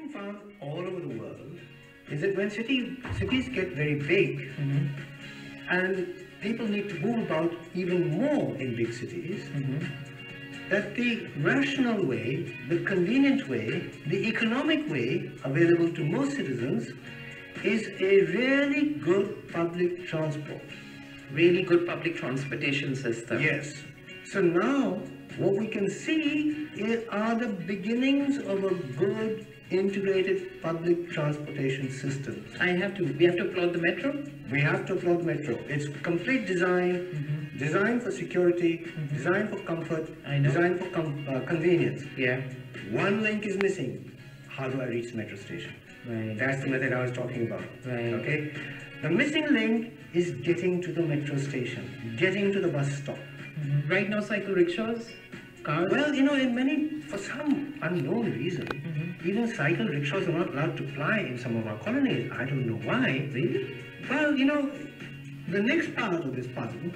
been found all over the world is that when cities get very big and people need to move about even more in big cities, that the rational way, the convenient way, the economic way available to most citizens is a really good public transport. Really good public transportation system. Yes. So now what we can see are the beginnings of a good integrated public transportation system. We have to applaud the metro? We have to applaud the metro. It's complete design, design for security, design for comfort, design for convenience. Yeah. One link is missing. How do I reach the metro station? Right. That's the method I was talking about. Right. Okay? The missing link is getting to the metro station, getting to the bus stop. Right now, cycle rickshaws, cars? Well, for some unknown reason, even cycle rickshaws are not allowed to ply in some of our colonies. I don't know why. Really? Well, the next part of this puzzle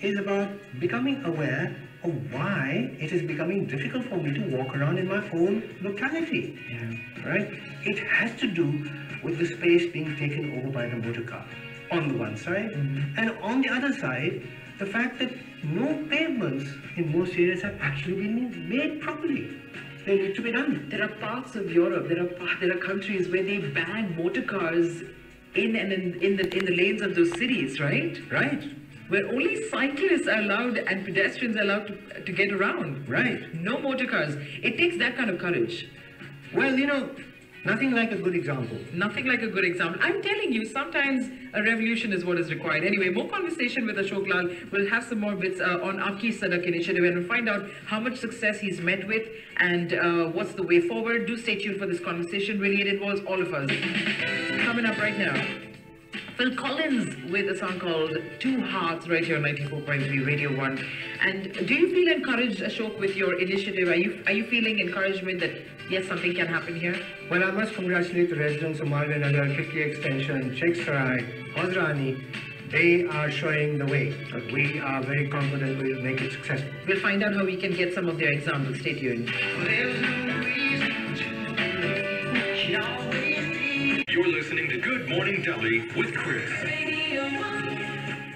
is about becoming aware of why it is becoming difficult for me to walk around in my own locality. Yeah. Right? It has to do with the space being taken over by the motor car on the one side, and on the other side, the fact that no pavements in most areas have actually been made properly. They need to be done. There are parts of Europe, there are countries where they ban motor cars in the lanes of those cities, right? Right. Where only cyclists are allowed and pedestrians are allowed to get around. Right. No motor cars. It takes that kind of courage. Well, nothing like a good example. Nothing like a good example. I'm telling you, sometimes a revolution is what is required. Anyway, more conversation with Ashok Lall. We'll have some more bits on Aapki Sadak initiative, and we'll find out how much success he's met with and what's the way forward. Do stay tuned for this conversation. Really, it involves all of us. Coming up right now, Phil Collins with a song called Two Hearts right here on 94.3 Radio 1. And do you feel encouraged, Ashok, with your initiative? Are you feeling encouragement that yes, something can happen here? Well, I must congratulate the residents of Malviya Nagar, Kikki Extension, Sheikh Sarai, Hosrani. They are showing the way. We are very confident we'll make it successful. We'll find out how we can get some of their examples. Stay tuned. You're listening to Good Morning Delhi with Chris.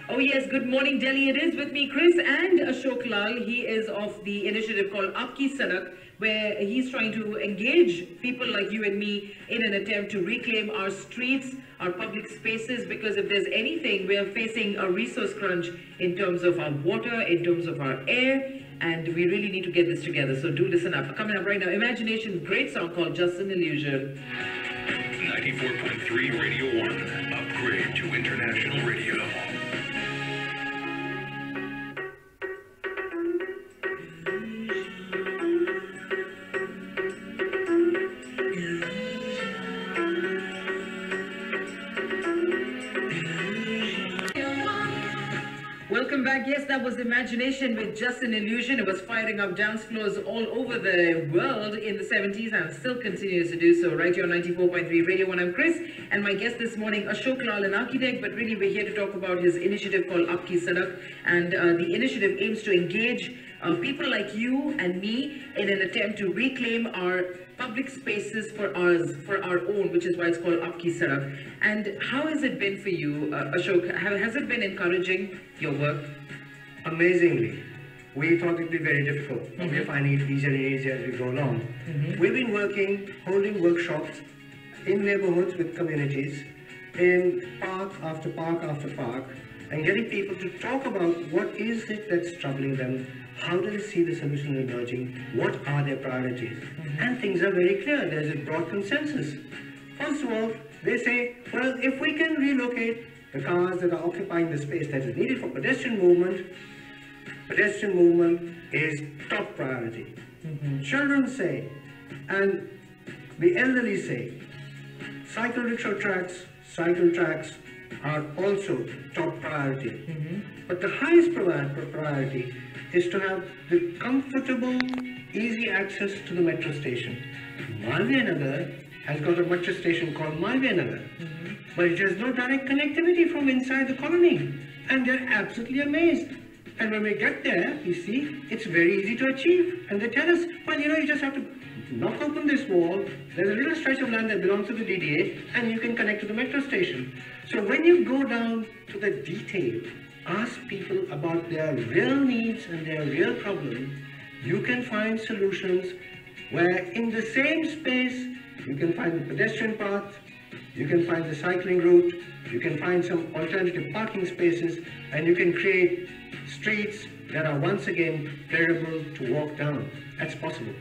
Oh yes, Good Morning Delhi. It is with me, Chris, and Ashok Lall. He is of the initiative called Aapki Sadak, where he's trying to engage people like you and me in an attempt to reclaim our streets, our public spaces, because if there's anything, we are facing a resource crunch in terms of our water, in terms of our air, and we really need to get this together. So do listen up. Coming up right now, Imagination's great song called Just an Illusion. 94.3 Radio 1. Upgrade to international radio. Welcome back. Yes, that was Imagination with Just an Illusion. It was firing up dance floors all over the world in the 70s and still continues to do so. Right here on 94.3 Radio 1. I'm Chris, and my guest this morning, Ashok Lall, an architect, but really we're here to talk about his initiative called Aapki Sadak. And the initiative aims to engage people like you and me in an attempt to reclaim our public spaces for our own, which is why it's called Aapki Sadak. And how has it been for you, Ashok? Has it been encouraging, your work? Amazingly. We thought it'd be very difficult, but we're finding it easier and easier as we go along. We've been holding workshops in neighborhoods with communities, in park after park after park, and getting people to talk about what is it that's troubling them, how do they see the solution emerging, what are their priorities. And things are very clear. There's a broad consensus. First of all, they say, well, if we can relocate the cars that are occupying the space that is needed for pedestrian movement is top priority. Children say, and the elderly say, cycle tracks are also top priority. But the highest priority is to have the comfortable, easy access to the metro station. Malviya Nagar has got a metro station called Malviya Nagar, but it has no direct connectivity from inside the colony, and they're absolutely amazed. And when we get there, you see, it's very easy to achieve. And they tell us, well, you just have to knock open this wall, there's a little stretch of land that belongs to the DDA, and you can connect to the metro station. So when you go down to the detail, ask people about their real needs and their real problems, you can find solutions where in the same space, you can find the pedestrian path, you can find the cycling route, you can find some alternative parking spaces, and you can create streets that are once again pleasurable to walk down. That's possible.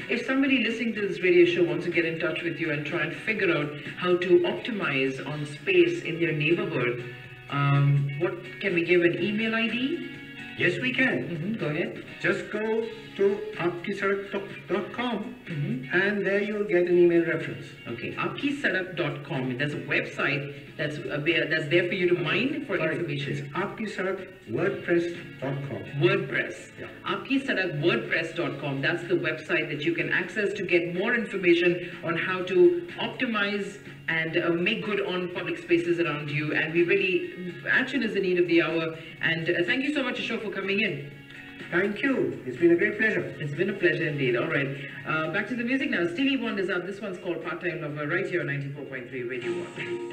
If somebody listening to this radio show wants to get in touch with you and try and figure out how to optimize on space in their neighborhood, what can we give an email ID? Yes, we can. Go ahead. Just go to aapkisadak.com and there you'll get an email reference. Okay, aapkisadak.com. There's a website that's there for you to mine for information. It's aapkisadak.wordpress.com. WordPress. Yeah. aapkisadak.wordpress.com. That's the website that you can access to get more information on how to optimize and make good on public spaces around you. And we really, action is the need of the hour. And thank you so much, Ashok, for coming in. Thank you. It's been a great pleasure. It's been a pleasure indeed. All right. Back to the music now. Stevie Wonder's up. This one's called Part-Time Lover right here on 94.3 Radio 1.